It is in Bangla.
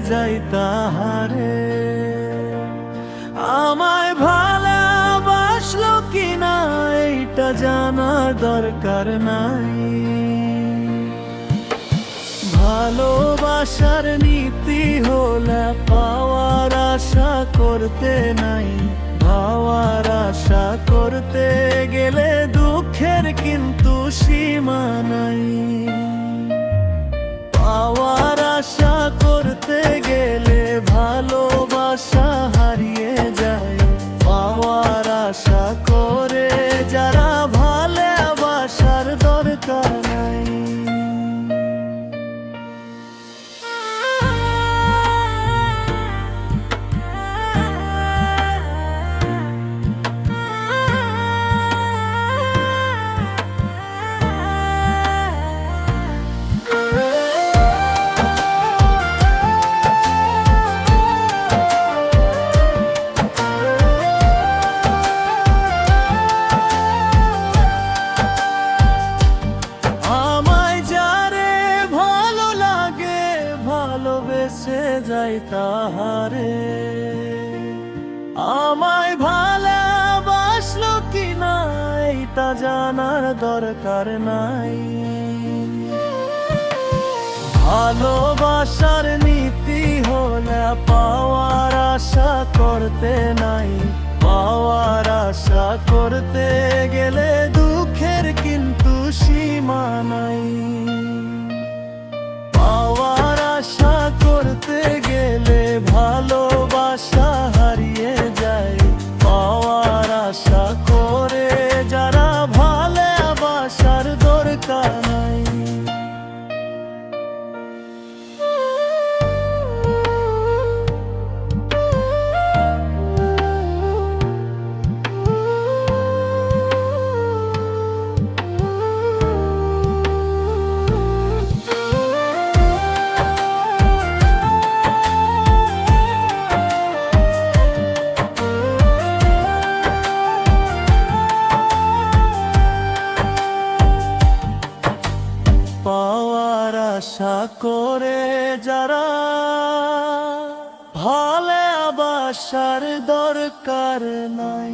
যাই তাহারে। আমায় ভালোবাসলো কিনা এইটা জানার দরকার নাই। ভালোবাসার নীতি হলো পাওয়ার আশা করতে নাই। পাওয়ার আশা করতে গেলে দুঃখের কিন্তু সীমা নাই। পাওয়ার আশা করতে গেলে ভালোবাসা হারিয়ে যায়। পাওয়ার আশা করে যারা ভালোবাসার দরকার নাই। ভালোবেসে যাই তাহারে। আমায় ভালোবাসলো কিনা এইটা জানার দরকার নাই। ভালোবাসার নীতি হলো পাওয়ার আশা করতে নাই। পাওয়ার আশা করতে গেলে দুঃখের কিন্তু সীমা নাই। পাওয়ার আশা করতে গেলে ভালোবাসা হারিয়ে যায়। পাওয়ার আশা করে যারা ভালোবাসার দরকার নাই। পাওয়ার আশা করে যারা ভালোবাসার দরকার নাই।